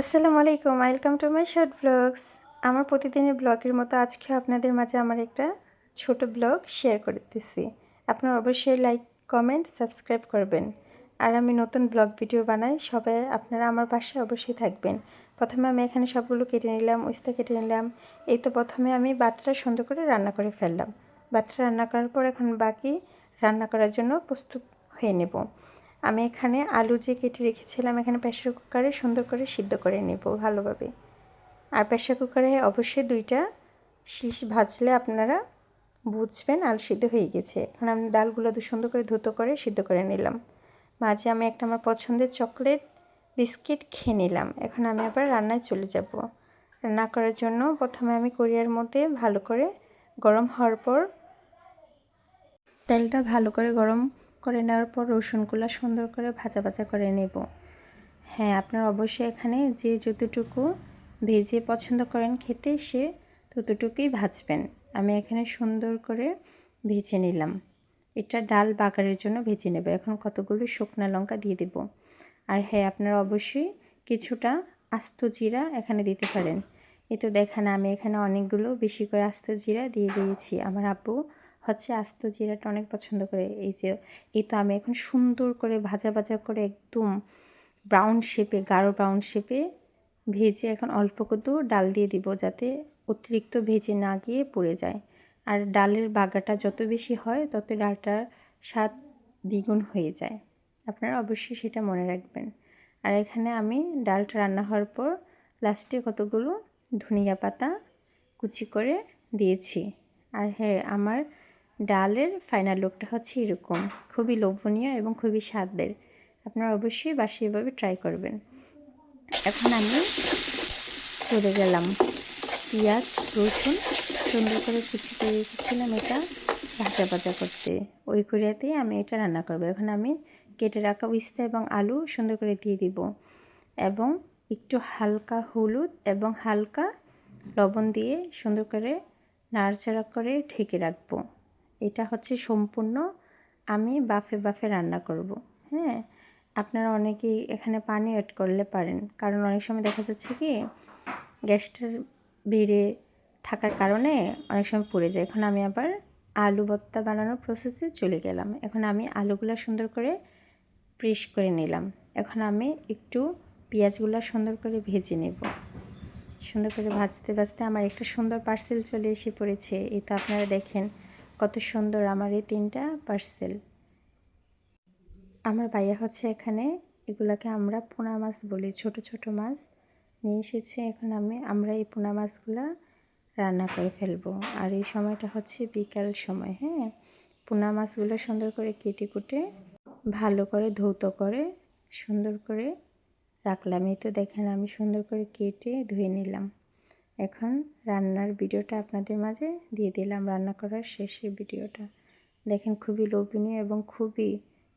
আসসালামু আলাইকুম, welcome to my short blogs. আমার প্রতিদিনের ব্লগের মতো আজকেও আপনাদের মাঝে আমার একটা ছোট ব্লগ শেয়ার করতেছি। আপনারা অবশ্যই লাইক, কমেন্ট, সাবস্ক্রাইব করবেন। আর আমি নতুন ব্লগ ভিডিও বানাই, সবাই আপনারা আমার পাশে অবশ্যই থাকবেন। প্রথমে আমি এখানে সবগুলো কেটে নিলাম, উস্তা কেটে নিলাম। এই তো প্রথমে আমি বাতটা সুন্দর করে রান্না করে ফেললাম। বাতটা রান্না করার পর এখন বাকি রান্না করার জন্য প্রস্তুত হয়ে নেব। আমি এখানে আলু যে কেটে রেখেছিলাম এখানে প্রেসার কুকারে সুন্দর করে সিদ্ধ করে নেব ভালোভাবে। আর প্রেসার কুকারে অবশ্যই 2টা শীষ ভাজলে আপনারা বুঝবেন আলু সিদ্ধ হয়ে গেছে। এখন আমি ডালগুলো সুন্দর করে ধুতো করে সিদ্ধ করে নিলাম। মাঝে আমি একটা আমার পছন্দের চকলেট বিস্কিট খেয়ে নিলাম। এখন আমি আবার রান্নায় চলে যাব। রান্না করার জন্য প্রথমে আমি কড়াইয়ের মধ্যে ভালো করে গরম হওয়ার পর তেলটা ভালো করে গরম করে নেওয়ার পর রসুনগুলো সুন্দর করে ভাজা ভাজা করে নেব। হ্যাঁ, আপনারা অবশ্যই এখানে যে যতটুকু ভেজে পছন্দ করেন খেতে সে ততটুকুই ভাজবেন। আমি এখানে সুন্দর করে ভেজে নিলাম। এটা ডাল বাগারের জন্য ভেজে নেব। এখন কতগুলো শুকনো লঙ্কা দিয়ে দেব। আর হ্যাঁ, আপনারা অবশ্যই কিছুটা আস্ত জিরা এখানে দিতে পারেন। এই তো দেখেন আমি এখানে অনেকগুলো বেশি করে আস্ত জিরা দিয়ে দিয়েছি। আমার আব্বু হচ্ছে আস্ত জিরাটা অনেক পছন্দ করে। এই তো আমি এখন সুন্দর করে ভাজা ভাজা করে একদম ব্রাউন শেপে, গাঢ় ব্রাউন শেপে ভেজে এখন অল্প কত ডাল দিয়ে দিব, যাতে অতিরিক্ত ভেজে না গিয়ে পুড়ে যায়। আর ডালের বাগাটা যত বেশি হয় তত ডালটার স্বাদ দ্বিগুণ হয়ে যায়। আপনারা অবশ্যই সেটা মনে রাখবেন। আর এখানে আমি ডালটা রান্না হওয়ার পর লাস্টে কতগুলো ধনিয়া পাতা কুচি করে দিয়েছি। আর হ্যাঁ, আমার ডালের ফাইনাল লুকটা হচ্ছে এরকম, খুবই লোভনীয় এবং খুবই স্বাদের। আপনারা অবশ্যই বাসায় এভাবে ট্রাই করবেন। এখন আমি চলে গেলাম পেঁয়াজ রসুন সুন্দর করে কুচি করে রেখেছিলাম এটা ভাজা ভাজা করতে। ওই কড়াইতেই আমি এটা রান্না করব। এখন আমি কেটে রাখা উস্তা এবং আলু সুন্দর করে দিয়ে দিব এবং একটু হালকা হলুদ এবং হালকা লবণ দিয়ে সুন্দর করে নাড়াচাড়া করে ঢেকে রাখবো। এটা হচ্ছে সম্পূর্ণ আমি বাফে রান্না করব। হ্যাঁ, আপনারা অনেকেই এখানে পানি অ্যাড করলে পারেন, কারণ অনেক সময় দেখা যাচ্ছে কি গ্যাসটার বেড়ে থাকার কারণে অনেক সময় পড়ে যায়। এখন আমি আবার আলু ভর্তা বানানোর প্রসেসে চলে গেলাম। এখন আমি আলুগুলো সুন্দর করে প্রেস করে নিলাম। এখন আমি একটু পেঁয়াজগুলো সুন্দর করে ভেজে নেব। সুন্দর করে ভাজতে ভাজতে আমার একটা সুন্দর পার্সেল চলে এসে পড়েছে। এই তো আপনারা দেখেন কত সুন্দর আমার এই 3টা পার্সেল। আমার ভাইয়া হচ্ছে এখানে এগুলাকে আমরা পোনা মাছ বলি, ছোট ছোট মাছ নিয়ে এসেছে। এখন আমরা এই পোনা মাছগুলা রান্না করে ফেলবো। আর এই সময়টা হচ্ছে বিকাল সময়। হ্যাঁ, পোনা মাছগুলো সুন্দর করে কেটে কুটে ভালো করে ধৌত করে সুন্দর করে রাখলাম। এই তো দেখেন আমি সুন্দর করে কেটে ধুয়ে নিলাম। এখন রান্নার ভিডিওটা আপনাদের মাঝে দিয়ে দিলাম, রান্না করার শেষের ভিডিওটা। দেখেন খুবই লোভনীয় এবং খুবই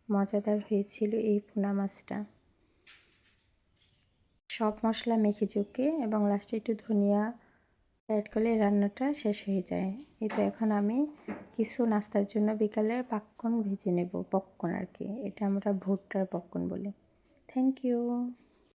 মজাদার হয়েছিল এই পোনা মাছটা। সব মশলা মেখে চুকে এবং লাস্টে একটু ধনিয়া অ্যাড করলে রান্নাটা শেষ হয়ে যায়। এই তো এখন আমি কিছু নাস্তার জন্য বিকালের পপকর্ন ভেজে নেব। পপকর্ন আর কি, এটা আমরা ভুট্টার পপকর্ন বলি। Thank you.